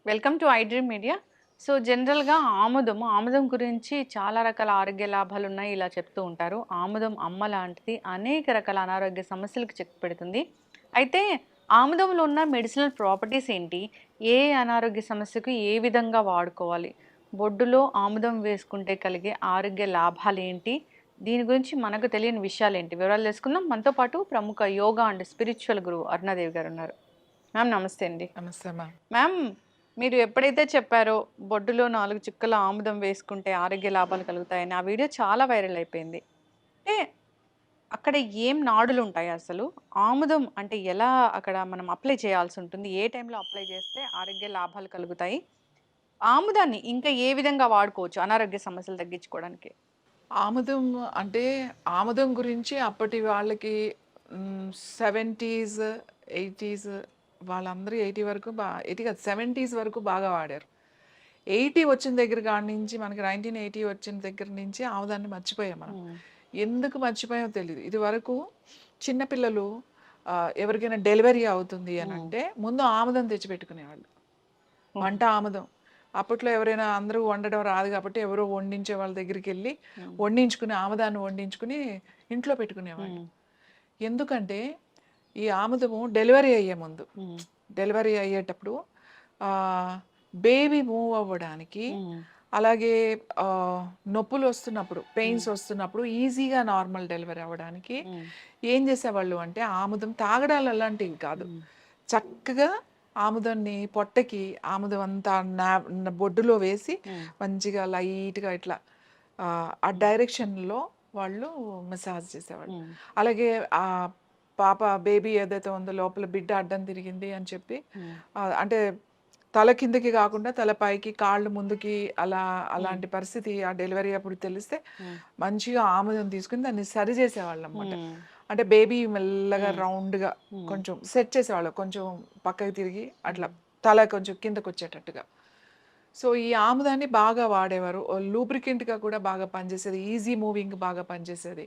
Welcome to iDream media. So, జనరల్‌గా ఆముదం గురించి చాలా రకాల ఆరోగ్య లాభాలున్నాయి ఇలా చెప్తూ ఉంటారు. ఆముదం అమ్మ లాంటిది. అనేక రకాల అనారోగ్య సమస్యలకు చెక్ పెడుతుంది. అయితే ఆముదంలో ఉన్న మెడిసినల్ ప్రాపర్టీస్ ఏంటి? ఏ అనారోగ్య సమస్యకు ఏ విధంగా వాడుకోవాలి? బొడ్డులో ఆముదం వేసుకుంటే కలిగే ఆరోగ్య లాభాలేంటి? దీని గురించి మనకు తెలియని విషయాలేంటి? వివరాలు తెలుసుకుందాం. మనతో పాటు ప్రముఖ యోగా అండ్ స్పిరిచ్యువల్ గురువు అరుణాదేవి గారున్నారు. మ్యామ్ నమస్తే అండి. నమస్తే మ్యామ్. మ్యామ్, మీరు ఎప్పుడైతే చెప్పారో బొడ్డులో 4 చుక్కల ఆముదం వేసుకుంటే ఆరోగ్య లాభాలు కలుగుతాయని, ఆ వీడియో చాలా వైరల్ అయిపోయింది. అంటే అక్కడ ఏం నాడులుంటాయి అసలు? ఆముదం అంటే ఎలా అక్కడ మనం అప్లై చేయాల్సి ఉంటుంది? ఏ టైంలో అప్లై చేస్తే ఆరోగ్య లాభాలు కలుగుతాయి? ఆముదాన్ని ఇంకా ఏ విధంగా వాడుకోవచ్చు అనారోగ్య సమస్యలు తగ్గించుకోవడానికి? ఆముదం అంటే ఆముదం గురించి అప్పటి వాళ్ళకి 70s, 80s వాళ్ళందరూ 80 వరకు 80 కాదు 70s వరకు బాగా వాడారు. 80 వచ్చిన దగ్గర కాడి నుంచి మనకి 1980 వచ్చిన దగ్గర నుంచి ఆముదాన్ని మర్చిపోయాం మనం. హ్మ్. ఎందుకు మర్చిపోయామో తెలీదు. ఇదివరకు చిన్న పిల్లలు ఎవరికైనా డెలివరీ అవుతుంది హ్మ్. అనంటే ముందు ఆముదం తెచ్చిపెట్టుకునేవాళ్ళు. వంట ఆముదం. అప్పట్లో ఎవరైనా అందరూ వండడం రాదు కాబట్టి ఎవరో వండించే వాళ్ళ దగ్గరికెళ్ళి హ్మ్. వండించుకుని ఆముదాన్ని వండించుకుని ఇంట్లో పెట్టుకునేవాళ్ళు. హ్మ్. ఎందుకంటే ఈ ఆముదము డెలివరీ అయ్యే ముందు, హ్మ్. డెలివరీ అయ్యేటప్పుడు బేబీ మూవ్ అవ్వడానికి, హ్మ్. అలాగే నొప్పులు వస్తున్నప్పుడు, హ్మ్. పెయిన్స్ వస్తున్నప్పుడు ఈజీగా నార్మల్ డెలివరీ అవ్వడానికి హ్మ్. ఏం చేసేవాళ్ళు అంటే ఆముదం తాగడాలు అలాంటివి కాదు. హ్మ్. చక్కగా ఆముదాన్ని పొట్టకి ఆముదం అంతా బొడ్డులో వేసి హ్మ్. మంచిగా లైట్‌గా ఇట్లా ఆ డైరెక్షన్‌లో వాళ్ళు మసాజ్ చేసేవాళ్ళు. హ్మ్. అలాగే పాప బేబీ ఏదైతే ఉందో లోపల బిడ్డ అడ్డం తిరిగింది అని చెప్పి హ్మ్. అంటే తల కిందకి కాకుండా తల పైకి, కాళ్ళు ముందుకి హ్మ్. అలాంటి పరిస్థితి ఆ డెలివరీ అప్పుడు తెలిస్తే హ్మ్. మంచిగా ఆముదం తీసుకొని దాన్ని సరి చేసేవాళ్ళనమాట. హ్మ్. అంటే బేబీ మెల్లగా హ్మ్. రౌండ్‌గా హ్మ్. కొంచెం సెట్ చేసేవాళ్ళు. కొంచెం పక్కకి తిరిగి అట్లా హ్మ్. తల కొంచెం కిందకొచ్చేటట్టుగా. సో, ఈ ఆముదాన్ని బాగా వాడేవారు. లూబ్రికెంట్‌గా కూడా బాగా పనిచేసేది. ఈజీ మూవింగ్ బాగా పనిచేసేది.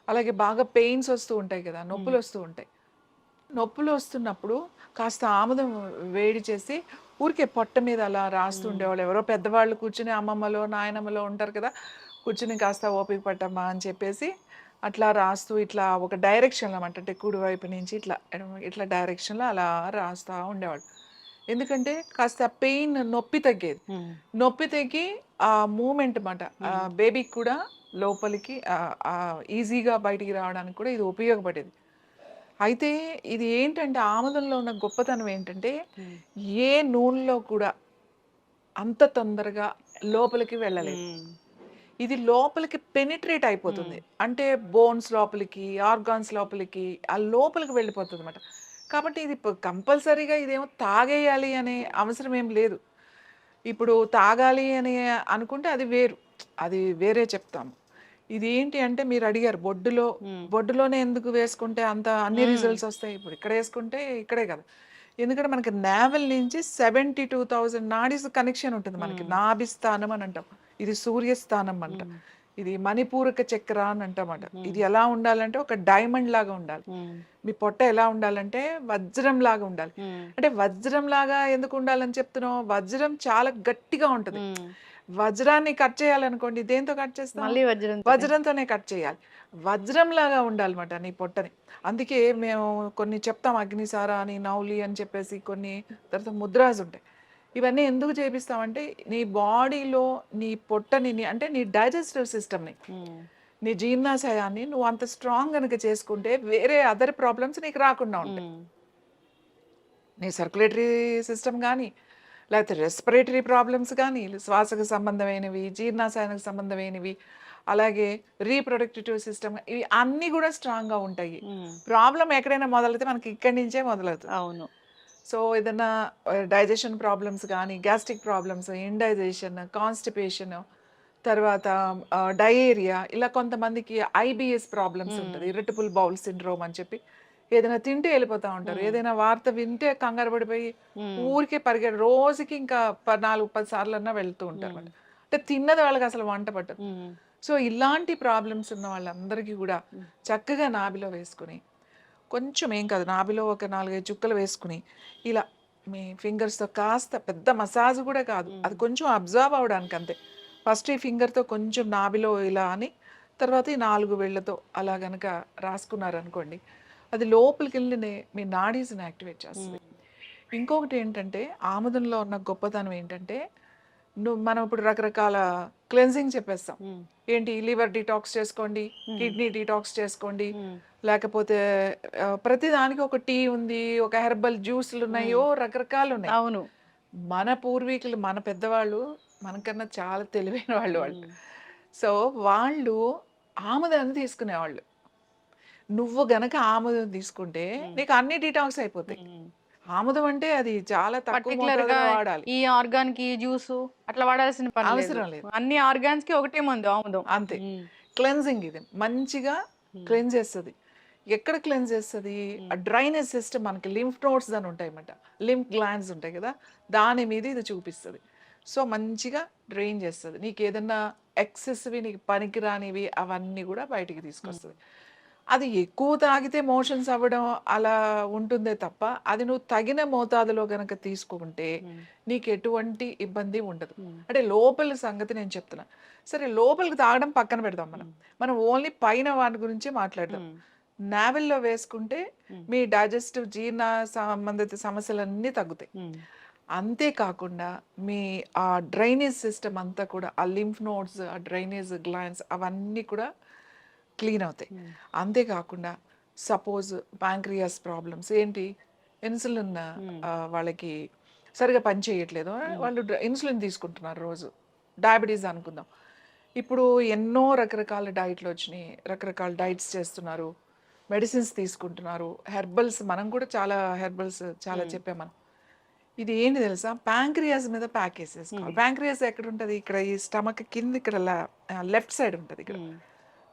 అలాగే బాగా పెయిన్స్ వస్తూ ఉంటాయి కదా! హ్మ్. నొప్పులొస్తూ ఉంటాయి. నొప్పులొస్తున్నప్పుడు కాస్త ఆముదం వేడి చేసి ఊరికే పొట్ట మీద అలా రాస్తూ హ్మ్. ఉండేవాళ్ళు. ఎవరో పెద్దవాళ్ళు కూర్చొని అమ్మమ్మలో, నాయనమ్మలో ఉంటారు కదా! కూర్చొని కాస్త ఓపిక పట్టమ్మా అని చెప్పేసి అట్లా రాస్తూ ఇట్లా ఒక డైరెక్షన్‌లో అనమాట. అంటే కుడివైపు నుంచి ఇట్లా ఎడమ ఇట్లా డైరెక్షన్‌లో అలా రాస్తా ఉండేవాళ్ళు. ఎందుకంటే కాస్త పెయిన్ నొప్పి తగ్గేది. హ్మ్. నొప్పి తగ్గి ఆ మూవ్‌మెంట్ మాట హ్మ్. బేబీకి కూడా లోపలికి ఈజీగా బయటికి రావడానికి కూడా ఇది ఉపయోగపడేది. అయితే ఇది ఏంటంటే ఆముదంలో ఉన్న గొప్పతనం ఏంటంటే, హ్మ్. ఏ నూనెలో కూడా అంత తొందరగా లోపలికి వెళ్ళలేదు. హ్మ్. ఇది లోపలికి పెనిట్రేట్ హ్మ్. అయిపోతుంది. అంటే బోన్స్ లోపలికి, ఆర్గాన్స్ లోపలికి, ఆ లోపలికి వెళ్ళిపోతుందన్నమాట. కాబట్టి ఇది కంపల్సరీగా ఇదేమో తాగేయాలి అనే అవసరం ఏం లేదు. ఇప్పుడు తాగాలి అని అనుకుంటే అది వేరు. అది వేరే చెప్తాము. ఇది ఏంటి అంటే మీరడిగారు హ్మ్. బొడ్డులోనే ఎందుకు వేసుకుంటే అంత అన్ని హ్మ్. రిజల్ట్స్ ఒస్తాయి. ఇప్పుడు ఇక్కడేసుకుంటే ఇక్కడే కదా! ఎందుకంటే మనకి నావెల్ నుంచి 72,000 నాడీస్ కనెక్షన్ ఉంటుంది మనకి. హ్మ్. నాభిస్థానం అని అంటాం. ఇది సూర్యస్థానం అంటాం. హ్మ్. ఇది మణిపూరక చక్ర అని అంటామాట. హ్మ్. ఇది ఎలా ఉండాలంటే ఒక డైమండ్ లాగా ఉండాలి. హ్మ్. మీ పొట్ట ఎలా ఉండాలంటే వజ్రం లాగా ఉండాలి. హ్మ్. అంటే వజ్రం లాగా ఎందుకు ఉండాలని చెప్తున్నాం? వజ్రం చాలా గట్టిగా ఉంటది. హ్మ్. వజ్రాన్ని కట్ చేయాలనుకోండి దేనితో కట్ చేస్తాం? మళ్ళీ వజ్రంతోనే. వజ్రంతోనే కట్ చేయాలి. వజ్రంలాగా ఉండాలమాట నీ పొట్టని. అందుకే మేము కొన్ని చెప్తాం అగ్నిసార అని, నౌలి అని చెప్పేసి కొన్ని తర్వాత ముద్రాస్ ఉంటాయి. ఇవన్నీ ఎందుకు చేపిస్తామంటే నీ బాడీలో నీ పొట్టని అంటే నీ డైజెస్టివ్ సిస్టమ్‌ని, హ్మ్. నీ జీర్ణాశయాన్ని నువ్వు అంత స్ట్రాంగ్ గనుక చేసుకుంటే వేరే అదర్ ప్రాబ్లమ్స్ నీకు రాకుండా ఉంటాయి. హ్మ్. నీ సర్క్యులేటరీ సిస్టమ్ గానీ, లేకపోతే రెస్పిరేటరీ ప్రాబ్లమ్స్ గానీ, శ్వాసకు సంబంధమైనవి, జీర్ణాశయానికి సంబంధమైనవి, అలాగే రీప్రొడక్టివ్ సిస్టమ్ ఇవి అన్నీ గూడా స్ట్రాంగ్‌గా ఉంటాయి. హ్మ్. ప్రాబ్లమ్ ఎక్కడైనా మొదలైతే మనకి ఇక్కడి నుంచే మొదలవుతది. అవును. సో, ఏదన్నా డైజెషన్ ప్రాబ్లమ్స్ గానీ, గ్యాస్ట్రిక్ ప్రాబ్లమ్స్, ఇండైజెషన్, కాన్‌స్టిపేషన్, తర్వాత డయేరియా ఇలా కొంతమందికి ఐబీఎస్ ప్రాబ్లమ్స్ హ్మ్. ఉంటది. ఇరిటబుల్ బౌల్ సిండ్రోమ్ అని చెప్పి ఏదైనా తింటే ఎళ్ళిపోతా ఉంటారు. హ్మ్. ఏదైనా వార్త వింటే కంగారు పడిపోయి హ్మ్. ఊరికే రోజుకి ఇంకా 4, 10 సార్లన్నా వెళ్తూ హ్మ్. ఉంటారన్నమాట. అంటే తిన్నది వాళ్ళకసలు వంట పట్టదు. హ్మ్. సో, ఇలాంటి ప్రాబ్లమ్స్ ఉన్న వాళ్ళందరికీ గూడా హ్మ్. చక్కగా నాభిలో వేసుకొని కొంచెం ఏం కాదు. నాభిలో ఒక 4, 5 చుక్కలు వేసుకొని, ఇలా మీ ఫింగర్స్‌తో కాస్త పెద్ద మసాజ్ కూడా కాదు. అది కొంచెం అబ్జర్వ్ అవ్వడానికి అంతే. ఫస్ట్ ఈ ఫింగర్‌తో కొంచెం నాభిలో ఇలా అని, తర్వాత ఈ 4 వేళ్ళతో అలా గనక రాసుకున్నారనుకోండి, అది లోపలికెళ్ళి మీ నాడీస్‌ని యాక్టివేట్ చేస్తది. ఇంకొకటి ఏంటంటే, ఆముదంలో ఉన్న గొప్పతనం ఏంటంటే, మనం ఇప్పుడు రకరకాల క్లెన్జింగ్ చెప్పేస్తాం. ఏంటి లివర్ డిటాక్స్ చేసుకోండి, కిడ్నీ డిటాక్స్ చేసుకోండి, లేకపోతే ప్రతిదానికి ఒక టీ ఉంది, ఒక హెర్బల్ జ్యూస్‌లున్నాయి, రకరకాలున్నాయి. అవును. మన పూర్వీకులు, మన పెద్దవాళ్ళు మనకన్నా చాలా తెలివైన వాళ్ళు. సో, వాళ్ళు ఆముదాన్ని తీసుకునేవాళ్ళు. నువ్వు గనక ఆముదం తీసుకుంటే నీకు అన్ని డిటాక్స్ అయిపోతాయి. ఆముదం అంటే అది చాలా తక్కువ పర్టిక్యులర్‌గా మోతాదులో వాడాలి. ఈ ఆర్గాన్‌కి ఈ జ్యూసు అట్లా వాడాల్సిన పని లేదు. అవసరం లేదు. అన్ని ఆర్గాన్స్‌కి ఒకటే మందు ఆముదం. అంతే. హ్మ్. క్లెన్జింగ్ ఇది. మంచిగా క్లెన్స్ చేస్తది. ఎక్కడ క్లెన్స్ చేస్తది? ఆ డ్రైనేజ్ సిస్టమ్ మనకి లింఫ్ నోడ్స్ అని ఉంటాయన్నమాట. లింఫ్ గ్లాండ్స్ ఉంటాయి కదా! దాని మీద ఇది చూపిస్తది. సో, మంచిగా డ్రైన్ చేస్తది. నీకేదన్నా ఎక్సెస్‌వి నీకు పనికిరానివి అవన్నీ కూడా బయటికి తీసుకొస్తది. అది ఎక్కువ తాగితే మోషన్స్ అవ్వడం అలా ఉంటుందే తప్ప, అది నువ్వు తగిన మోతాదులో గనక తీసుకుంటే నీకు ఎటువంటి ఇబ్బంది ఉండదు. అంటే లోపల సంగతి నేను చెప్తున్నా. సరే లోపలికి తాగడం పక్కన పెడదాం మనం. మనం ఓన్లీ పైన వాటి గురించే మాట్లాడదాం. నావెల్‌లో వేసుకుంటే మీ డైజెస్టివ్ జీర్ణ సంబంధిత సమస్యలన్నీ తగ్గుతాయి. అంతే కాకుండా మీ ఆ డ్రైనేజ్ సిస్టమ్ అంతా కూడా ఆ లింఫ్ నోడ్స్, ఆ డ్రైనేజ్ గ్లాండ్స్ అవన్నీ కూడా క్లీన్ అవుతాయి. అంతే కాకుండా సపోజ్ ప్యాంక్రియాస్ ప్రాబ్లమ్స్ ఏంటి ఇన్సులిన్ వాళ్ళకి సరిగ్గా పని చేయట్లేదు. వాళ్ళు ఇన్సులిన్ తీసుకుంటున్నారు రోజు. డయాబెటీస్ అనుకుందాం. ఇప్పుడు ఎన్నో రకరకాల డైట్‌లు వచ్చినాయి. రకరకాల డైట్స్ చేస్తున్నారు. మెడిసిన్స్ తీసుకుంటున్నారు. హెర్బల్స్ మనం కూడా చాలా హెర్బల్స్ చాలా చెప్పాం మనం. ఇది ఏంటి తెలుసా? ప్యాంక్రియాస్ మీద ప్యాకేసేసుకోవాలి. ప్యాంక్రియాస్ ఎక్కడుంటది? ఇక్కడ ఈ స్టమక్ కింద ఇక్కడ లెఫ్ట్ సైడ్ ఉంటది ఇక్కడ.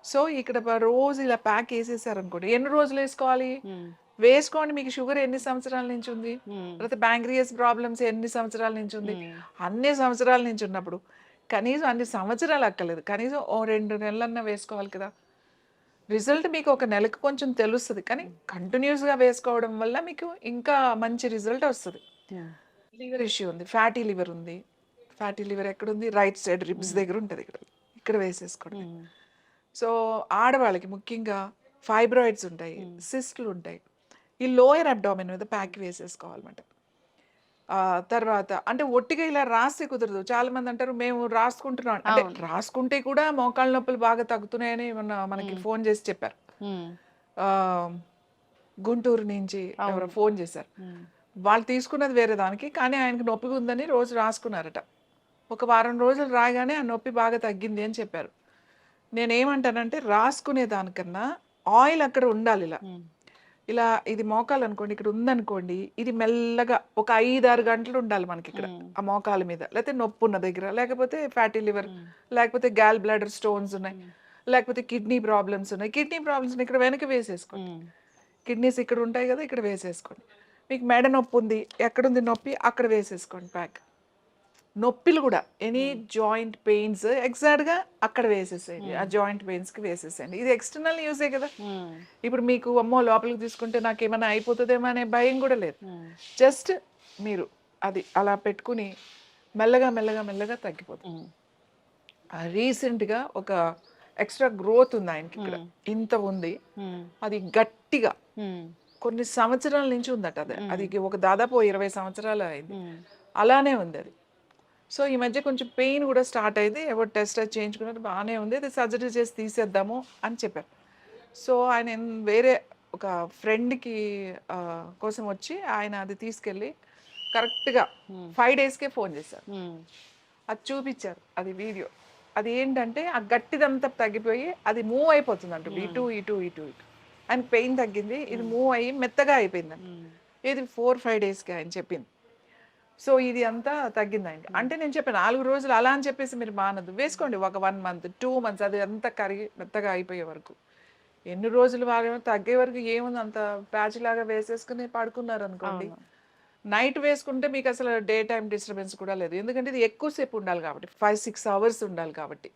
సో, ఇక్కడ రోజు ఇలా ప్యాక్ ఏసేసారనుకోండి. ఎన్ని రోజులు ఏసుకోవాలి? వేసుకోండి. మీకు షుగర్ ఎన్ని సంవత్సరాల నుంచి ఉంది? తర్వాత ప్యాంక్రియాస్ ప్రాబ్లమ్స్ ఎన్ని సంవత్సరాల నుంచి ఉంది? అన్ని సంవత్సరాల నుంచి ఉన్నప్పుడు కనీసం అన్ని సంవత్సరాలు అక్కర్లేదు. కనీసం ఓ 2 నెలలన్నా వేసుకోవాలి కదా! రిజల్ట్ మీకు ఒక నెలకు కొంచెం తెలుస్తది. కానీ కంటిన్యూస్‌గా వేసుకోవడం వల్ల మీకు ఇంకా మంచి రిజల్ట్ వస్తది. లివర్ ఇష్యూ ఉంది. ఫ్యాటీ లివర్ ఉంది. ఫ్యాటీ లివర్ ఎక్కడుంది? రైట్ సైడ్ రిబ్స్ దగ్గర ఉంటది ఇక్కడ. ఇక్కడ వేసేసుకోవడమే. సో, ఆడవాళ్ళకి ముఖ్యంగా ఫైబ్రాయిడ్స్ ఉంటాయి. సిస్ట్‌లు ఉంటాయి. ఈ లోయర్ అబ్డామెన్ మీద ప్యాక్ వేసేసుకోవాలన్నమాట. తర్వాత అంటే ఒట్టిగా ఇలా రాస్తే కుదరదు. చాలామంది అంటారు మేము రాసుకుంటున్నాం. అంటే రాసుకుంటే కూడా మోకాళ్ళ నొప్పులు బాగా తగ్గుతున్నాయని మొన్న మనకి ఫోన్ చేసి చెప్పారు. ఆహ్, గుంటూరు నుంచి ఎవరో ఫోన్ చేశారు. వాళ్ళు తీసుకున్నది వేరే దానికి. కానీ ఆయనకి నొప్పిగా ఉందని రోజు రాసుకున్నారట. ఒక వారం రోజులు రాగానే ఆ నొప్పి బాగా తగ్గింది అని చెప్పారు. నేనేమంటానంటే రాసుకునే దానికన్నా ఆయిల్ అక్కడ ఉండాలి ఇలా. ఇలా ఇది మోకాలు అనుకోండి ఇక్కడ ఉందనుకోండి ఇది మెల్లగా ఒక 5-6 గంటలు ఉండాలి మనకి ఇక్కడ ఆ మోకాల మీద. లేకపోతే నొప్పి ఉన్న దగ్గర, లేకపోతే ఫ్యాటీ లివర్, లేకపోతే గాల్ బ్లాడర్ స్టోన్స్ ఉన్నాయి, లేకపోతే కిడ్నీ ప్రాబ్లమ్స్ ఉన్నాయి. కిడ్నీ ప్రాబ్లమ్స్ ఇక్కడ వెనక వేసేసుకోండి. కిడ్నీస్ ఇక్కడ ఉంటాయి కదా ఇక్కడ వేసేసుకోండి. మీకు మెడ నొప్పి ఉంది ఎక్కడుంది నొప్పి అక్కడ వేసేసుకోండి ప్యాక్. నొప్పిలు కూడా ఎనీ జాయింట్ పెయిన్స్ ఎగ్జాక్ట్‌గా అక్కడ వేసేసేయండి. ఆ జాయింట్ పెయిన్స్‌కి వేసేసేయండి. ఇది ఎక్స్టర్నల్ యూజే కదా! ఇప్పుడు మీకు అమ్మో లోపలికి తీసుకుంటే నాకేమైనా అయిపోతుందేమో అనే భయం కూడా లేదు. జస్ట్ మీరు అది అలా పెట్టుకుని మెల్లగా, మెల్లగా, మెల్లగా తగ్గిపోతుంది. రీసెంట్‌గా ఒక ఎక్స్ట్రా గ్రోత్ ఉంది ఆయనకి ఇక్కడ. ఇంత ఉంది. అది గట్టిగా కొన్ని సంవత్సరాల నుంచి ఉందట అది. అది ఒక దాదాపు 20 సంవత్సరాలు అయింది. అలానే ఉంది అది. సో, ఈ మధ్య కొంచెం పెయిన్ కూడా స్టార్ట్ అయింది. ఎవరు టెస్ట్ అది చేయించుకున్నారు బాగానే ఉంది. అది సర్జరీ చేసి తీసేద్దాము అని చెప్పారు. సో, ఆయన వేరే ఒక ఫ్రెండ్‌కి కోసం వచ్చి ఆయన అది తీసుకెళ్ళి కరెక్ట్‌గా 5 డేస్‌కే ఫోన్ చేశారు. అది చూపించారు. అది వీడియో. అది ఏంటంటే ఆ గట్టిదంతా తగ్గిపోయి అది మూవ్ అయిపోతుందంట. ఇటు, ఇటు, ఇటు, ఇటు. ఆయనకి పెయిన్ తగ్గింది. ఇది మూవ్ అయ్యి మెత్తగా అయిపోయిందంట. ఇది 4-5 డేస్‌కి ఆయన చెప్పింది. సో, ఇది అంతా తగ్గింది ఆయనకి. అంటే నేను చెప్పాను 4 రోజులు అలా అని చెప్పేసి మీరు మానొద్దు. వేసుకోండి ఒక 1 మంత్, 2 మంత్స్ అది అంతా కరిగి మెత్తగా అయిపోయే వరకు. ఎన్ని రోజులు వాడేమో తగ్గే వరకు ఏముంది అంత ప్యాచ్‌లాగా వేసేసుకుని పడుకున్నారనుకోండి. నైట్ వేసుకుంటే మీకు అసలు డే టైమ్ డిస్టర్బెన్స్ కూడా లేదు. ఎందుకంటే ఇది ఎక్కువ సేపు ఉండాలి కాబట్టి 5-6 అవర్స్ ఉండాలి కాబట్టి.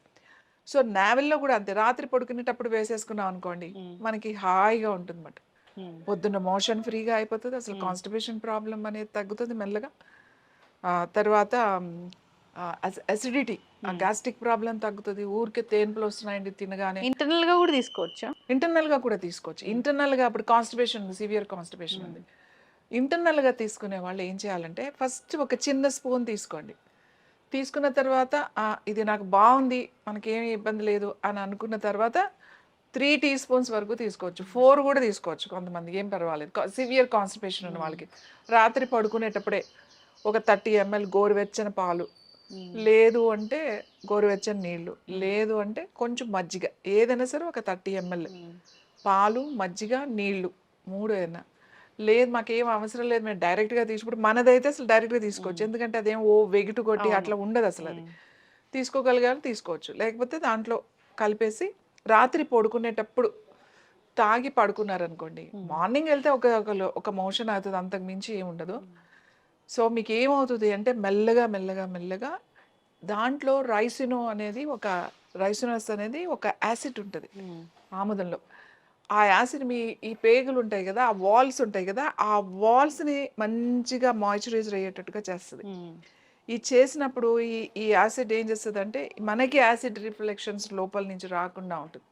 సో, నావెల్‌లో కూడా అంతే. రాత్రి పడుకునేటప్పుడు వేసేసుకున్నాం అనుకోండి మనకి హాయిగా ఉంటుందన్నమాట. పొద్దున్న మోషన్ ఫ్రీగా అయిపోతుంది, అసలు కాన్స్టిపేషన్ ప్రాబ్లం అనేది తగ్గుతుంది మెల్లగా. తర్వాత అసిడిటీ, గ్యాస్ట్రిక్ ప్రాబ్లం తగ్గుతుంది. ఊరికే తేన్పులు వస్తున్నాయండి తినగానే. ఇంటర్నల్ గా కూడా తీసుకోవచ్చా? ఇంటర్నల్గా కూడా తీసుకోవచ్చు. ఇంటర్నల్గా అప్పుడు కాన్స్టిపేషన్ ఉంది, సివియర్ కాన్స్టిపేషన్ ఉంది. ఇంటర్నల్గా తీసుకునే వాళ్ళు ఏం చేయాలంటే ఫస్ట్ ఒక చిన్న స్పూన్ తీసుకోండి. తీసుకున్న తర్వాత ఇది నాకు బాగుంది, మనకేమీ ఇబ్బంది లేదు అని అనుకున్న తర్వాత 3 టీ స్పూన్స్ వరకు తీసుకోవచ్చు, 4 కూడా తీసుకోవచ్చు కొంతమందికి, ఏం పర్వాలేదు. సివియర్ కాన్స్టిపేషన్ ఉన్న వాళ్ళకి రాత్రి పడుకునేటప్పుడే ఒక 30 ml గోరువెచ్చని పాలు, లేదు అంటే గోరువెచ్చని నీళ్లు, లేదు అంటే కొంచెం మజ్జిగ, ఏదైనా సరే ఒక 30 ml పాలు, మజ్జిగ, నీళ్లు 3 అయినా. లేదు మాకేం అవసరం లేదు, మేము డైరెక్ట్గా తీసుకుంటే, మనదైతే అసలు డైరెక్ట్గా తీసుకోవచ్చు, ఎందుకంటే అదేం వెగిటు కొట్టి అట్లా ఉండదు అసలు. అది తీసుకోగలిగారు తీసుకోవచ్చు, లేకపోతే దాంట్లో కలిపేసి రాత్రి పడుకునేటప్పుడు తాగి పడుకున్నారనుకోండి, మార్నింగ్ వెళ్తే ఒక మోషన్ అవుతుంది, అంతకు మించి ఏమి ఉండదు. సో మీకు ఏమవుతుంది అంటే మెల్లగా మెల్లగా మెల్లగా దాంట్లో రైసినస్ అనేది ఒక యాసిడ్ ఉంటుంది ఆముదంలో. ఆ యాసిడ్ ఈ పేగులు ఉంటాయి కదా, ఆ వాల్స్ ఉంటాయి కదా, ఆ వాల్స్ని మంచిగా మాయిశ్చరైజర్ అయ్యేటట్టుగా చేస్తుంది. ఈ చేసినప్పుడు ఈ యాసిడ్ ఏం చేస్తుంది అంటే మనకి యాసిడ్ రిఫ్లెక్షన్స్ లోపల నుంచి రాకుండా ఉంటుంది.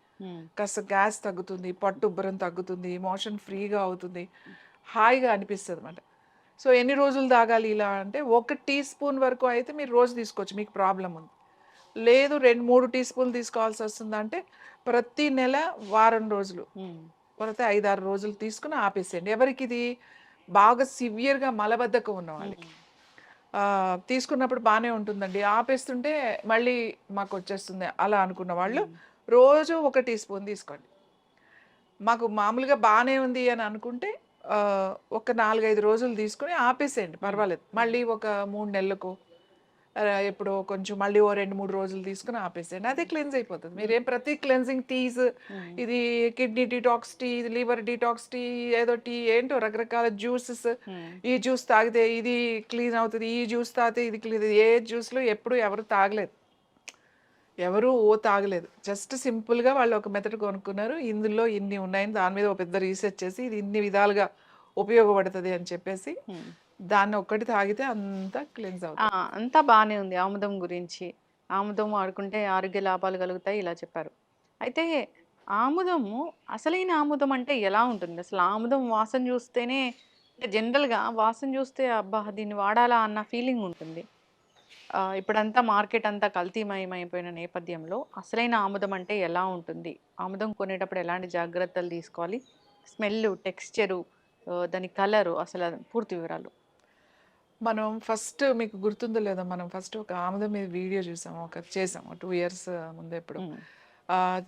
కాస్త గ్యాస్ తగ్గుతుంది, పట్టుబ్బరం తగ్గుతుంది, మోషన్ ఫ్రీగా అవుతుంది, హాయిగా అనిపిస్తుంది అన్నమాట. సో ఎన్ని రోజులు తాగాలి ఇలా అంటే 1 టీ స్పూన్ వరకు అయితే మీరు రోజు తీసుకోవచ్చు, మీకు ప్రాబ్లం ఉంది. లేదు 2-3 టీ స్పూన్లు తీసుకోవాల్సి వస్తుందంటే ప్రతి నెల వారం రోజులు, లేకపోతే 5-6 రోజులు తీసుకుని ఆపేసేయండి. ఎవరికి ఇది బాగా సివియర్గా మలబద్ధకం ఉన్న వాళ్ళకి తీసుకున్నప్పుడు బాగానే ఉంటుందండి, ఆపేస్తుంటే మళ్ళీ మాకు వచ్చేస్తుంది అలా అనుకున్న వాళ్ళు రోజు 1 టీ స్పూన్ తీసుకోండి. మాకు మామూలుగా బాగానే ఉంది అని అనుకుంటే ఒక 4-5 రోజులు తీసుకుని ఆపేసేయండి, పర్వాలేదు. మళ్ళీ ఒక 3 నెలలకు ఎప్పుడో కొంచెం మళ్ళీ ఓ 2-3 రోజులు తీసుకుని ఆపేసేయండి, అదే క్లెన్స్ అయిపోతుంది. మీరేం ప్రతి క్లెన్సింగ్ టీస్, ఇది కిడ్నీ డిటాక్స్ టీ, ఇది లివర్ డిటాక్స్ టీ, ఏదో టీ ఏంటో రకరకాల జ్యూసెస్, ఈ జ్యూస్ తాగితే ఇది క్లీన్ అవుతుంది, ఈ జ్యూస్ తాగితే ఇది క్లీన్, ఏ జ్యూస్లో ఎప్పుడు ఎవరు తాగలేదు, జస్ట్ సింపుల్గా వాళ్ళు ఒక మెథడ్ కొనుక్కున్నారు, ఇందులో ఇన్ని ఉన్నాయని దాని మీద ఒక పెద్ద రీసెర్చ్ చేసి ఇది ఇన్ని విధాలుగా ఉపయోగపడుతుంది అని చెప్పేసి దాన్ని ఒక్కటి తాగితే అంతా క్లెన్స్ అవుతుంది. అంతా బాగానే ఉంది ఆముదం గురించి. ఆముదం వాడుకుంటే ఆరోగ్య లాభాలు కలుగుతాయి ఇలా చెప్పారు. అయితే ఆముదము, అసలైన ఆముదం అంటే ఎలా ఉంటుంది? అసలు ఆముదం వాసన చూస్తేనే, జనరల్గా వాసన చూస్తే అబ్బా దీన్ని వాడాలా అన్న ఫీలింగ్ ఉంటుంది. ఇప్పుడంతా మార్కెట్ అంతా కల్తీమయమైపోయిన నేపథ్యంలో అసలైన ఆముదం అంటే ఎలా ఉంటుంది? ఆముదం కొనేటప్పుడు ఎలాంటి జాగ్రత్తలు తీసుకోవాలి? స్మెల్, టెక్స్చరు, దాని కలరు, అసలు పూర్తి వివరాలు. మనం ఫస్ట్ మీకు గుర్తుందో లేదో, మనం ఫస్ట్ ఒక ఆముదం మీద వీడియో చేసాము, చేసాము 2 years ముందు ఎప్పుడు.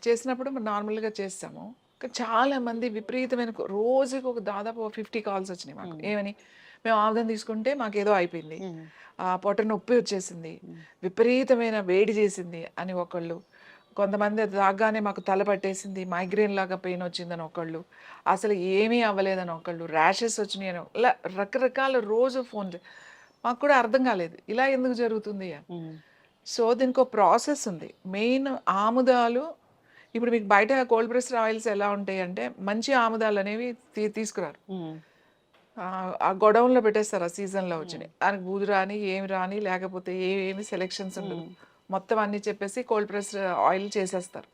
చేసినప్పుడు నార్మల్గా చేస్తాము, చాలా మంది విపరీతమైన రోజుకి దాదాపు 50 కాల్స్ వచ్చినాయి మాకు. ఏమని, మేము ఆముదం తీసుకుంటే మాకేదో అయిపోయింది, పొట్ట నొప్పి వచ్చేసింది, విపరీతమైన వేడి చేసింది అని ఒకళ్ళు, కొంతమంది తాగానే మాకు తల పట్టేసింది, మైగ్రేన్ లాగా పెయిన్ వచ్చిందని ఒకళ్ళు, అసలు ఏమీ అవ్వలేదని ఒకళ్ళు, ర్యాషెస్ వచ్చినాయి అని, ఇలా రకరకాల రోజు ఫోన్. మాకు కూడా అర్థం కాలేదు ఇలా ఎందుకు జరుగుతుంది అని. సో దీనికి ఒక ప్రాసెస్ ఉంది. మెయిన్ ఆముదాలు, ఇప్పుడు మీకు బయట కోల్డ్ ప్రెస్డ్ ఆయిల్స్ ఎలా ఉంటాయి అంటే మంచి ఆముదాలు అనేవి తీసుకురారు, ఆ గొడౌన్లో పెట్టేస్తారు ఆ సీజన్లో వచ్చినాయి, దానికి బూదు రాని ఏమి రాని, లేకపోతే ఏమి సెలెక్షన్స్ ఉండదు, మొత్తం అన్ని చెప్పేసి కోల్డ్ ప్రెస్డ్ ఆయిల్ చేసేస్తారు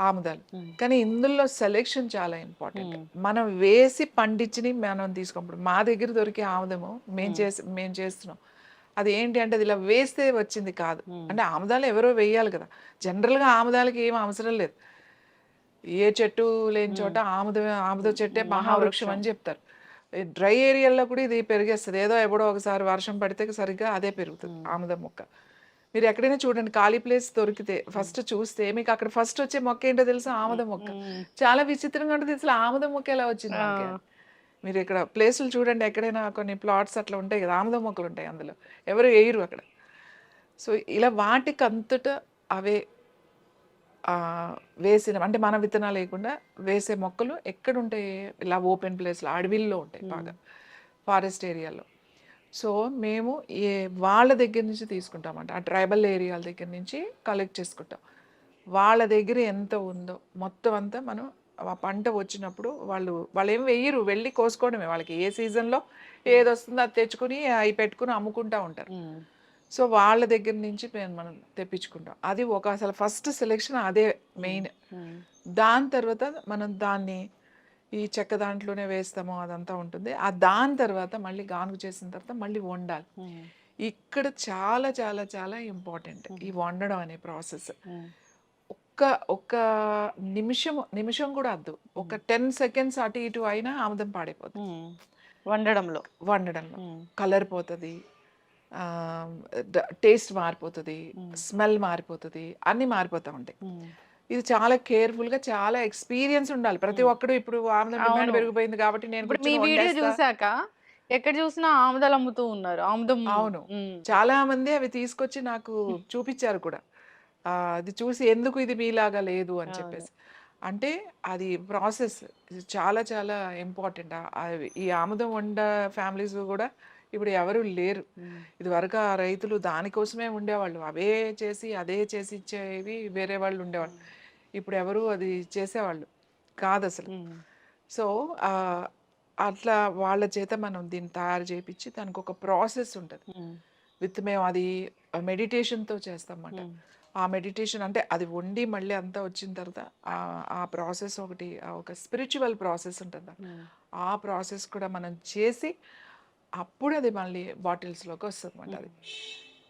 ఆముదాలు. కానీ ఇందులో సెలెక్షన్ చాలా ఇంపార్టెంట్. మనం వేసి పండించి మనం తీసుకోప్పుడు మా దగ్గర దొరికే ఆముదము మేము చేస్తున్నాం, అది ఏంటి అంటే అది ఇలా వేస్తే వచ్చింది కాదు. అంటే ఆముదాలు ఎవరో వేయాలి కదా, జనరల్గా ఆముదాలకి ఏం అవసరం లేదు, ఏ చెట్టు లేని చోట ఆముద చెట్టే మహావృక్షం అని చెప్తారు. డ్రై ఏరియాలో కూడా ఇది పెరిగేస్తుంది, ఏదో ఎప్పుడో ఒకసారి వర్షం పడితే సరిగ్గా అదే పెరుగుతుంది ఆముదం మొక్క. మీరు ఎక్కడైనా చూడండి, ఖాళీ ప్లేస్ దొరికితే ఫస్ట్ చూస్తే మీకు అక్కడ ఫస్ట్ వచ్చే మొక్క ఏంటో తెలుసా? ఆముదం మొక్క. చాలా విచిత్రంగా ఉంటుంది, అసలు ఆముదం మొక్క ఎలా వచ్చింది మనకి. మీరు ఇక్కడ ప్లేసులు చూడండి, ఎక్కడైనా కొన్ని ప్లాట్స్ అట్లా ఉంటాయి కదా, ఆముదం మొక్కలు ఉంటాయి, అందులో ఎవరు వేయరు అక్కడ. సో ఇలా వాటికి అంతటా అవే వేసిన, అంటే మన విత్తనాలు లేకుండా వేసే మొక్కలు ఎక్కడ ఉంటాయి? ఇలా ఓపెన్ ప్లేస్లో, అడవిల్లో ఉంటాయి బాగా, ఫారెస్ట్ ఏరియాలో. సో మేము వాళ్ళ దగ్గర నుంచి తీసుకుంటామంట, ఆ ట్రైబల్ ఏరియాల దగ్గర నుంచి కలెక్ట్ చేసుకుంటాం. వాళ్ళ దగ్గర ఎంత ఉందో మొత్తం అంతా మనం ఆ పంట వచ్చినప్పుడు వాళ్ళేం వెయ్యరు, వెళ్ళి కోసుకోవడమే. వాళ్ళకి ఏ సీజన్‌లో ఏదొస్తుందో అది తెచ్చుకొని అయి పెట్టుకొని అమ్ముకుంటా ఉంటారు. ఉమ్, సో, వాళ్ళ దగ్గర నుంచి మనం తెప్పించుకుంటాం. అది అసలు ఫస్ట్ సెలెక్షన్ అదే మెయిన్. ఉమ్, దాని తర్వాత మనం దాన్ని ఈ చెక్క దాంట్లోనే వేస్తాము, అదంతా ఉంటుంది. దాని తర్వాత మళ్ళీ గానుగ చేసిన తర్వాత మళ్ళీ వండాలి. ఉమ్, ఇక్కడ చాలా చాలా చాలా ఇంపార్టెంట్ ఈ ఉమ్, వండడం అనే ప్రాసెస్. ఉమ్, ఒక్క ఒక్క నిమిషం కూడా అద్దు. ఒక 10 సెకండ్స్ అటు ఇటు అయినా ఆముదం పాడైపోద్ది ఉమ్. వండడంలో. వండడంలో. ఉమ్, కలర్ పోతది. టేస్ట్ మారిపోతది. ఉమ్, స్మెల్ మారిపోతది. అన్నీ మారిపోతా ఉంటాయి. ఉమ్, ఇది చాలా కేర్‌ఫుల్‌గా, చాలా ఎక్స్‌పీరియన్స్ ఉండాలి. ప్రతి ఉమ్. ఒక్కడు ఇప్పుడు ఆముదం డిమాండ్ అవును. పెరిగిపోయింది కాబట్టి నేను ఇప్పుడు మీ కూర్చొని వీడియో వండేస్తా. చూసాక ఎక్కడ చూసినా ఆముదాలు అమ్ముతూ ఉన్నారు. ఆముదం. అవును. ఉమ్, చాలా మంది అవి తీసుకొచ్చి నాకు చూపిచ్చారు కూడా. అది చూసి ఎందుకు ఇది మీలాగా లేదు అని అవును. చెప్పేసి. అంటే అది ప్రాసెస్. ఇది చాలా చాలా ఇంపార్టెంట్. ఈ ఆముదం ఫ్యామిలీస్ కూడా ఇప్పుడు ఎవరు లేరు. ఉమ్, ఇదివరకు ఆ రైతులు దానికోసమే ఉండేవాళ్ళు. అదే చేసి ఇచ్చేవి వేరే వాళ్ళు ఉండేవాళ్ళు. ఇప్పుడు ఎవరు అది చేసేవాళ్ళు కాదసలు. ఉమ్, సో, అట్లా వాళ్ళ చేత మనం దీన్ని తయారు చేపిచ్చి దానికొక ప్రాసెస్ ఉంటది. ఉమ్, మేము అది మెడిటేషన్‌తో చేస్తామన్నమాట. ఉమ్, ఆ మెడిటేషన్ అంటే అది వండి మళ్ళీ అంతా వచ్చిన తర్వాత ఆ ప్రాసెస్ ఒకటి, ఒక స్పిరిచ్యువల్ ప్రాసెస్ ఉంటది దాంట్లో. ఉమ్, ఆ ప్రాసెస్ కూడా మనం చేసి అప్పుడు అది మళ్ళీ బాటిల్స్‌లోకి వస్తదన్నమాట అది.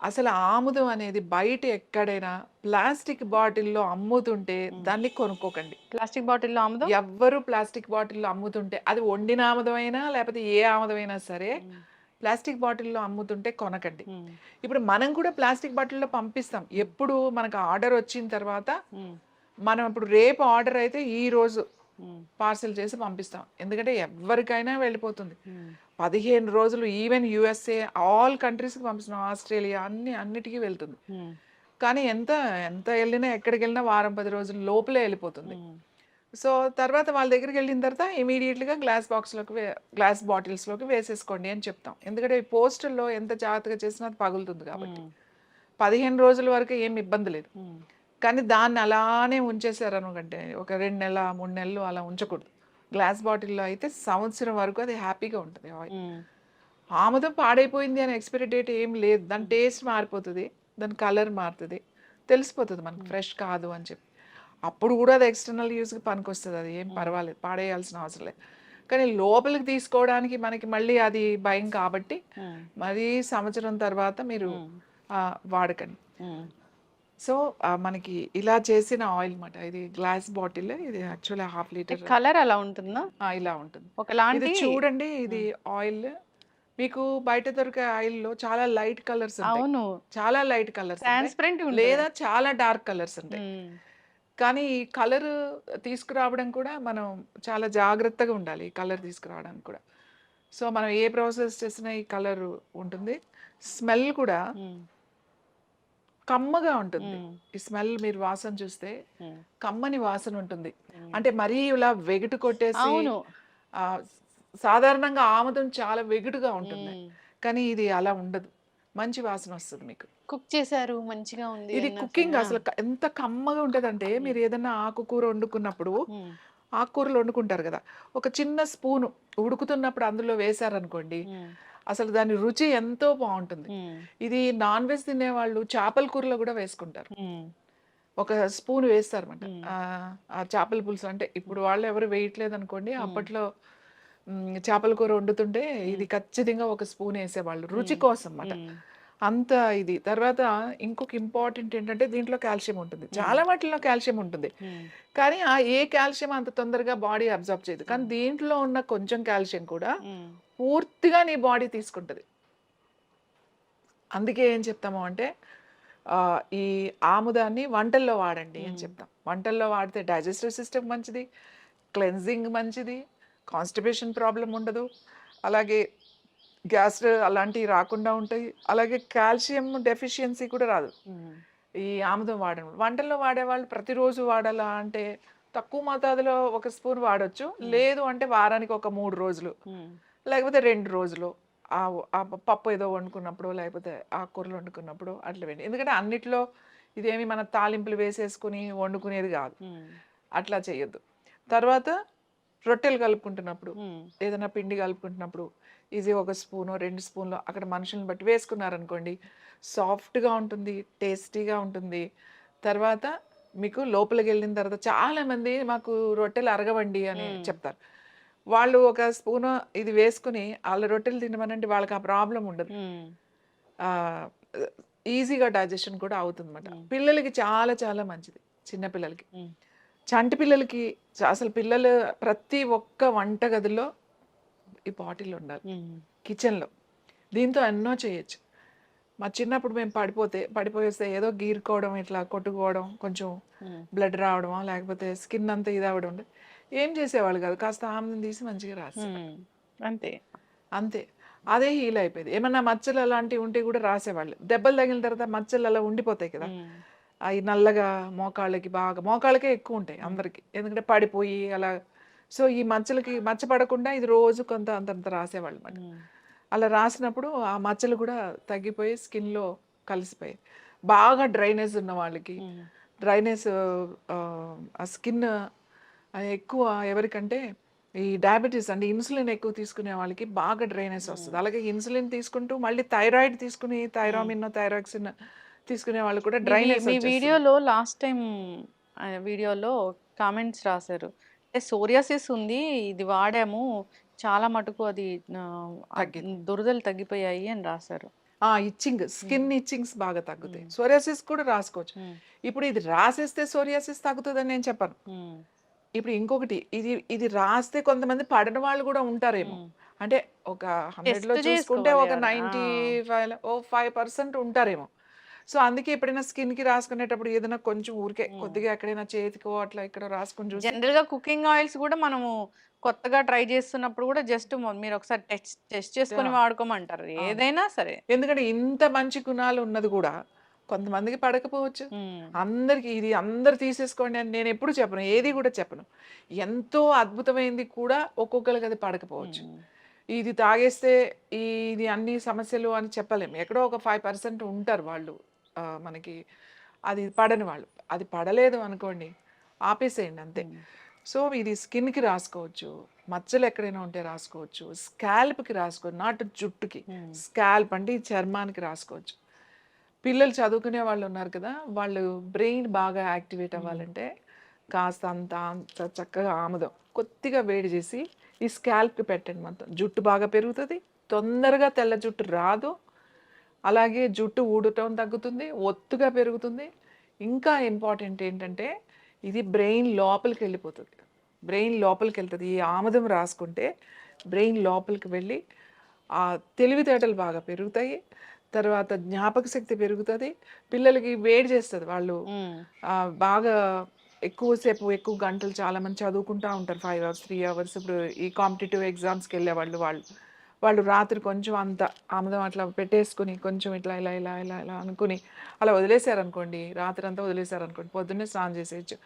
అసలు ఆముదం అనేది బయట ఎక్కడైనా ప్లాస్టిక్ బాటిల్‌లో అమ్ముతుంటే ఉమ్. దాన్ని కొనుక్కోకండి. ప్లాస్టిక్ బాటిల్లో ఆముదం. ఎవ్వరు ప్లాస్టిక్ బాటిల్‌లో అమ్ముతుంటే అది వండిన ఆముదమైనా లేకపోతే ఏ ఆముదమైనా సరే ఉమ్, ప్లాస్టిక్ బాటిల్‌లో అమ్ముతుంటే కొనకండి. ఉమ్, ఇప్పుడు మనం కూడా ప్లాస్టిక్ బాటిల్‌లో పంపిస్తాం. ఎప్పుడు మనకు ఆర్డర్ వచ్చిన తర్వాత ఉమ్, మనం ఇప్పుడు రేపు ఆర్డర్ అయితే ఈరోజు ఉమ్, పార్సెల్ చేసి పంపిస్తాం. ఎందుకంటే ఎవ్వరికైనా వెళ్ళిపోతుంది. ఉమ్, 15 రోజులు ఈవెన్ యూఎస్ఏ ఆల్ కంట్రీస్‌కి పంపిస్తున్నాం. ఆస్ట్రేలియా అన్నిటికి వెళ్తుంది. ఉమ్, కానీ ఎంత ఎంత ఎళ్ళినా ఎక్కడికెళ్ళినా వారం 10 రోజుల లోపలే ఎళ్ళిపోతుంది. ఉమ్, సో, తర్వాత వాళ్ళ దగ్గరికెళ్ళిన తర్వాత ఇమ్మీడియేట్‌గా గ్లాస్ బాటిల్స్‌లోకి వేసేసుకోండి అని చెప్తాం. ఎందుకంటే ఈ పోస్టుల్లో ఎంత జాగ్రత్తగా చేసినా అది పగులుతుంది కాబట్టి. ఉమ్, 15 రోజుల వరకు ఏమి ఇబ్బంది లేదు. ఉమ్, కానీ దాన్ని అలానే ఉంచేసారనుకంటే ఒక 2 నెలల, 3 నెలలు అలా ఉంచకూడదు. గ్లాస్ బాటిల్‌లో అయితే సంవత్సరం వరకు అది హ్యాపీగా ఉంటది ఆయిల్. ఉమ్, ఆముదం పాడైపోయింది అని ఎక్స్‌పైరీ డేట్ ఏం లేదు. దాని టేస్ట్ మారిపోతది. దాని కలర్ మారుతది. తెలిసిపోతది మనకు ఫ్రెష్ కాదు అని చెప్పి. అప్పుడు కూడా అది ఎక్స్‌టర్నల్ యూజ్‌కి పనికొస్తది. అది ఏం పర్వాలేదు. పాడేయాల్సిన అవసరం లేదు. కానీ లోపలికి తీసుకోవడానికి మనకి మళ్ళీ అది భయం కాబట్టి ఉమ్, మరీ సంవత్సరం తర్వాత మీరు ఉమ్, వాడకండి. ఉమ్. సో, మనకి ఇలా చేసిన ఆయిల్ మాట. ఇది గ్లాస్ బాటిల్. ఇది యాక్చువల్లీ హాఫ్ అంటే లీటర్. కలర్ అలా ఉంటుందా? ఇలా ఉంటుంది. ఇది ఒకలాంటి. చూడండి. ఇది ఉమ్, ఆయిల్. మీకు బయట దొరికే ఆయిల్‌లో చాలా లైట్ కలర్స్ ఉంటాయి. అవును. చాలా లైట్ కలర్స్ ఉంటాయి. ట్రాన్స్పరెంట్ ఉంటుంది. లేదా చాలా డార్క్ కలర్స్ ఉంటాయి. ఉమ్, కానీ ఈ కలర్ తీసుకురావడం కూడా మనం చాలా జాగ్రత్తగా ఉండాలి. ఈ కలర్ తీసుకురావడానికి కూడా. సో, మనం ఏ ప్రాసెస్ చేసినా ఈ కలర్ ఉంటుంది. స్మెల్ కూడా ఉమ్, కమ్మగా ఉంటుంది. ఉమ్, ఈ స్మెల్ మీరు వాసన చూస్తే ఉమ్, కమ్మని వాసన ఉంటుంది. ఉమ్. అంటే మరీ ఇలా వెగటు కొట్టేసి అవును. ఆహ్, సాధారణంగా ఆముదం చాలా వెగటుగా ఉంటుంది. ఉమ్. కానీ ఇది అలా ఉండదు. మంచి వాసన వస్తది మీకు. కుక్ చేశారు మంచిగా ఉంది ఇది అన్న కుకింగ్ అసలు ఎంత కమ్మగా ఉంటదంటే మీరు ఏదన్నా ఆకుకూర వండుకున్నప్పుడు ఉమ్, ఆకుకూరలు వండుకుంటారు కదా! ఒక చిన్న స్పూను ఉడుకుతున్నప్పుడు అందులో వేశారనుకోండి, ఉమ్, అసలు దాని రుచి ఎంతో బావుంటుంది. ఉమ్, ఇది నాన్ వెజ్ తినేవాళ్ళు చేపల కూరలో కూడా వేసుకుంటారు. ఉమ్, ఒక స్పూన్ వేస్తారన్నమాట. ఉమ్, ఆ చేపల పులుసు అంటే ఇప్పుడు వాళ్ళు ఎవరు వేయట్లేదనుకోండి. ఉమ్, అప్పట్లో చేపల కూర వండుతుంటే ఇది ఉమ్, ఖచ్చితంగా ఒక స్పూన్ ఏసేవాళ్ళు. రుచి ఉమ్, కోసం మాట. ఉమ్, అంత ఇది. తర్వాత ఇంకొక ఇంపార్టెంట్ ఏంటంటే దీంట్లో కాల్షియం ఉంటుంది. ఉమ్, చాలా వాటిల్లో కాల్షియం ఉంటుంది. ఉమ్, కానీ ఏ కాల్షియం అంత తొందరగా బాడీ అబ్జార్బ్ చేయదు. కానీ దీంట్లో ఉన్న కొంచెం కాల్షియం కూడా ఉమ్, పూర్తిగా నీ బాడీ తీసుకుంటది. అందుకే ఏం చెప్తాము అంటే ఈ ఆముదాన్ని వంటల్లో వాడండి అని ఉమ్, చెప్తాం. వంటల్లో వాడితే డైజెస్టివ్ సిస్టమ్ మంచిది, క్లెన్జింగ్ మంచిది, కాన్‌స్టిపేషన్ ప్రాబ్లమ్ ఉండదు. అలాగే గ్యాస్ అలాంటివి రాకుండా ఉంటాయి. అలాగే కాల్షియం డెఫిషియన్సీ కూడా రాదు. ఉమ్, ఈ ఆముదం వాడడం వల్ల. వంటల్లో వాడేవాళ్ళు ప్రతిరోజు వాడాలా అంటే తక్కువ మోతాదులో ఒక స్పూన్ వాడొచ్చు. లేదు అంటే వారానికి ఒక 3 రోజులు, ఉమ్, లేకపోతే 2 రోజులు. పప్పు ఏదో వండుకున్నప్పుడు, లేకపోతే ఆకుకూరలు వండుకున్నప్పుడు అట్లా వేయండి. ఎందుకంటే అన్నిట్లో ఇదేమి మన తాలింపులు వేసేసుకొని వండుకునేది కాదు. ఉమ్, అట్లా చేయొద్దు. తర్వాత రొట్టెలు కలుపుకుంటున్నప్పుడు, ఉమ్, ఏదైనా పిండి కలుపుకుంటున్నప్పుడు ఈజీ ఒక స్పూనో, 2 స్పూన్‌లో అక్కడ మనుషుల్ని బట్టి వేసుకున్నారనుకోండి, సాఫ్ట్‌గా ఉంటుంది, టేస్టీగా ఉంటుంది. తర్వాత మీకు లోపలికెళ్ళిన తర్వాత చాలామంది మాకు రొట్టెలు అరగవండి అని ఉమ్, చెప్తారు. వాళ్ళు ఒక స్పూను ఇది వేసుకొని ఆళ్ళ రొట్టెలు తినమనండి వాళ్ళకి ఆ ప్రాబ్లమ్ ఉండదు. ఉమ్, ఆహ్, ఈజీగా డైజెషన్ కూడా అవుతుందన్నమాట. ఉమ్, పిల్లలకి చాలా చాలా మంచిది. చిన్న పిల్లలకి. ఉమ్, చంటి పిల్లలకి అసలు పిల్లలు ప్రతి ఒక్క వంటగదిలో ఈ బాటిల్ ఉండాలి. ఉమ్, కిచెన్‌లో. దీంతో ఎన్నో చేయొచ్చు. మా చిన్నప్పుడు మేము పడిపోయేస్తే ఏదో గీరుకోవడం, ఇట్లా కొట్టుకోవడం, కొంచెం ఉమ్, బ్లడ్ రావడమో, లేకపోతే స్కిన్ అంతా ఇదవ్వడం ఉండే. ఏం చేసేవాళ్ళు కాదు. కాస్త ఆముదం తీసి మంచిగా రాసేవాళ్ళు. ఉమ్, అంతే. అంతే. అదే హీల్ అయిపోయేది. ఏమన్నా మచ్చలు అలాంటివి ఉంటే కూడా రాసేవాళ్ళు. దెబ్బలు తగిలిన తర్వాత మచ్చలు అలా ఉండిపోతాయి కదా! ఉమ్, అయి నల్లగా మోకాళ్ళకి బాగా మోకాళ్ళకే ఎక్కువుంటాయి ఉమ్, అందరికి. ఎందుకంటే పడిపోయి అలా సో, ఈ మచ్చలకి మచ్చ పడకుండా ఇది రోజు కొంత అంతంత రాసేవాళ్ళన్నమాట. ఉమ్, అలా రాసినప్పుడు ఆ మచ్చలు కూడా తగ్గిపోయి స్కిన్‌లో కలిసిపోయాయి. బాగా డ్రైనేజ్ ఉన్న వాళ్ళకి ఉమ్, డ్రైనేజ్ ఆ స్కిన్ ఎక్కువ ఎవరికంటే ఈ డయాబెటిస్ అంటే ఇన్సులిన్ ఎక్కువ తీసుకునే వాళ్ళకి బాగా డ్రైనెస్ వస్తది. ఉమ్, అలాగే ఇన్సులిన్ తీసుకుంటూ మళ్ళీ థైరాయిడ్ తీసుకుని ఉమ్. థైరామిన్, థైరాక్సిన్ తీసుకునే వాళ్ళు కూడా మీది డ్రైనెస్ మీ వచ్చేస్తుంది. వీడియోలో లాస్ట్ టైం వీడియోలో కామెంట్స్ రాశారు. అంటే సోరియాసిస్ ఉంది. ఇది వాడాము. చాలా మటుకు అది తగ్గింది. దురదలు తగ్గిపోయాయి అని రాశారు. ఇచ్చింగ్ హ్మ్. స్కిన్ ఇచ్చింగ్స్ బాగా తగ్గుతాయి. హ్మ్. సోరియాసిస్ కూడా రాసుకోవచ్చు. హ్మ్. ఇప్పుడు ఇది రాసేస్తే సోరియాసిస్ తగ్గుతదని నేను చెప్పను. హ్మ్. ఇప్పుడు ఇంకొకటి ఇది ఇది రాస్తే కొంతమంది పడని వాళ్ళు కూడా ఉంటారేమో. హ్మ్. అంటే ఒక 100లో టెస్ట్ చూసుకుంటే జేసుకోవాలి ఒక ఎవరు. ఆ! 95 ఓ 5% ఉంటారేమో. సో, అందుకే ఎప్పుడైనా స్కిన్‌కి రాసుకునేటప్పుడు ఏదైనా కొంచెం ఊరికే హ్మ్. కొద్దిగా ఎక్కడైనా చేతికో అట్లా ఇక్కడో రాసుకొని చూసి జనరల్‌గా కుకింగ్ ఆయిల్స్ గూడా మనము కొత్తగా ట్రై చేస్తున్నప్పుడు గూడా జస్ట్ మీరొకసారి టెస్ట్ టెస్ట్ చేసుకొని యాహ్! వాడుకోమంటారు. అవును. ఏదైనా సరే. ఎందుకంటే ఇంత మంచి గుణాలు ఉన్నది గూడా కొంతమందికి పడకపోవచ్చు. హ్మ్. అందరికి ఇది అందరూ తీసేసుకోండి అని నేనెప్పుడు చెప్పను. ఏది గూడా చెప్పను. ఎంతో అద్భుతమైంది కూడా ఒక్కొక్కళ్ళకి అది పడకపోవచ్చు. హ్మ్. ఇది తాగేస్తే ఇది అన్ని సమస్యలు అని చెప్పలేము. ఎక్కడో ఒక 5% ఉంటారు వాళ్ళు. మనకి అది పడని వాళ్ళు. అది పడలేదు అనుకోండి, ఆపేసేయండి అంతే. హ్మ్. సో, ఇది స్కిన్‌కి రాసుకోవచ్చు. మచ్చలు ఎక్కడైనా ఉంటే రాసుకోవచ్చు. స్కాల్ప్‌కి రాసుకోవచ్చు. నాట్ జుట్టుకి. హ్మ్. స్కాల్ప్ అంటే ఈ చర్మానికి రాసుకోవచ్చు. పిల్లలు చదువుకునే వాళ్ళున్నారు కదా! వాళ్ళు బ్రెయిన్ బాగా యాక్టివేట్ హ్మ్. అవ్వాలంటే కాస్త అంత చక్కగా ఆముదం కొద్దిగా వేడి చేసి ఈ స్కాల్ప్‌కి పెట్టండి మొత్తం. జుట్టు బాగా పెరుగుతది. తొందరగా తెల్ల జుట్టు రాదు. అలాగే జుట్టు ఊడటం తగ్గుతుంది. ఒత్తుగా పెరుగుతుంది. ఇంకా ఇంపార్టెంట్ ఏంటంటే ఇది బ్రెయిన్ లోపలికెళ్ళిపోతది. బ్రెయిన్ లోపలికెళ్తది. ఈ ఆముదం రాసుకుంటే బ్రెయిన్ లోపలికి వెళ్ళి తెలివితేటలు బాగా పెరుగుతాయి. తర్వాత జ్ఞాపక శక్తి పెరుగుతది. పిల్లలకి వేడి చేస్తది. వాళ్ళు హ్మ్. బాగా ఎక్కువ సేపు, ఎక్కువ గంటలు చాలామంది చదువుకుంటా ఉంటారు. 5 అవర్స్, 3 అవర్స్. ఇప్పుడు ఈ కాంపిటీటివ్ ఎగ్జామ్స్‌కెళ్ళేవాళ్ళు వాళ్ళు. వాళ్ళు రాత్రి కొంచెం అంత ఆముదం అట్లా పెట్టేసుకొని, కొంచెం ఇట్లా, ఇలా, ఇలా, ఇలా, ఇలా అనుకుని అలా వదిలేసారనుకోండి, రాత్రంతా వదిలేసారనుకోండి, పొద్దున్నే స్నానం చేసేయొచ్చు.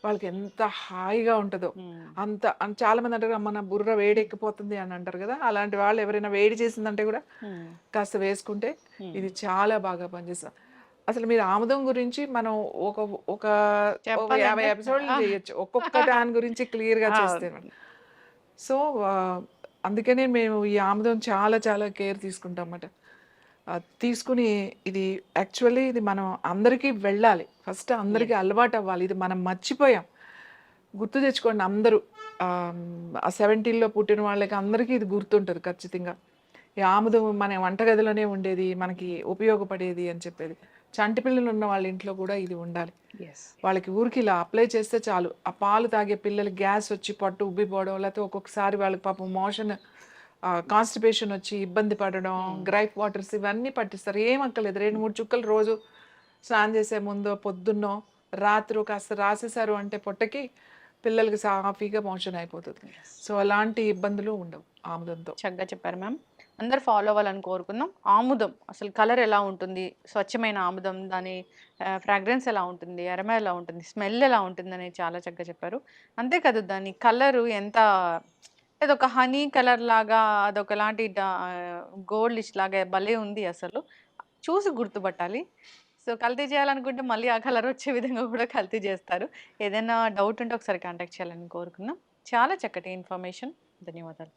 వాళ్ళకి ఎంత హాయిగా ఉంటదో. హ్మ్. చాలామంది అంటారు, "అమ్మ నా బుర్ర వేడెక్కిపోతుంది" అని అంటారు కదా! అలాంటి వాళ్ళు ఎవరైనా వేడి చేసిందంటే కూడా హ్మ్. కాస్త వేసుకుంటే హ్మ్. ఇది చాలా బాగా పనిచేస్తది. అసలు మీరు ఆముదం గురించి మనం ఒక ఒక ఒక 50 చెప్పాలంటే ఎపిసోడ్‌లు ఆ! చేయొచ్చు. ఒక్కొక్క దాని గురించి క్లియర్‌గా చేస్తే. అవును. సో, అందుకనే మేము ఈ ఆముదం చాలా చాలా కేర్ తీసుకుంటామన్నమాట. తీసుకొని ఇది యాక్చువల్లీ ఇది మనం అందరికీ వెళ్ళాలి. ఫస్ట్ అందరికీ యెస్. అలవాటవ్వాలి. ఇది మనం మర్చిపోయాం. గుర్తు తెచ్చుకోండి అందరూ. ఆ 70లో పుట్టిన వాళ్ళకి అందరికీ ఇది గుర్తుంటది ఖచ్చితంగా. ఈ ఆముదం మన వంటగదిలోనే ఉండేది. మనకి ఉపయోగపడేది అని చెప్పేది. చంటి పిల్లలున్న వాళ్ళ ఇంట్లో కూడా ఇది ఉండాలి. యెస్. వాళ్ళకి ఊరికి ఇలా అప్లై చేస్తే చాలు. ఆ పాలు తాగే పిల్లలకి గ్యాస్ వచ్చి పొట్ట ఉబ్బిపోవడం, లేకపోతే ఒక్కొక్కసారి వాళ్ళకి పాపం మోషన్ కాన్‌స్టిపేషన్ వచ్చి ఇబ్బంది పడడం, హ్మ్. గ్రైప్ వాటర్స్ ఇవన్నీ పట్టిస్తారు. ఏం అక్కర్లేదు. 2, 3 చుక్కలు రోజు స్నానం చేసే ముందో, పొద్దున్నో, రాత్రో కాస్త రాసేసారు అంటే పొట్టకి పిల్లలకి సాఫీగా మోషన్ అయిపోతది. యెస్. సో, అలాంటి ఇబ్బందులు ఉండవు ఆముదంతో. చక్కగా చెప్పారు మ్యామ్. అందరూ ఫాలో అవ్వాలని కోరుకుందాం. ఆముదం అసలు కలర్ ఎలా ఉంటుంది? స్వచ్ఛమైన ఆముదం దాని ఫ్రాగ్రెన్స్ ఎలా ఉంటుంది? అరోమా ఎలా ఉంటుంది? స్మెల్ ఎలా ఉంటుందని చాలా చక్కగా చెప్పారు. అంతే కాదు దాని కలరు ఎంత అదొక హనీ కలర్ లాగా అదొకలాంటి గోల్డిష్ లాగా భలే ఉంది అసలు. చూసి గుర్తుపట్టాలి. సో, కల్తీ చేయాలనుకుంటే మళ్ళీ ఆ కలర్ వచ్చే విధంగా కూడా కల్తీ చేస్తారు. ఏదైనా డౌట్ ఉంటే ఒకసారి కాంటాక్ట్ చేయాలని కోరుకుందాం. చాలా చక్కటి ఇన్ఫర్మేషన్. ధన్యవాదాలు.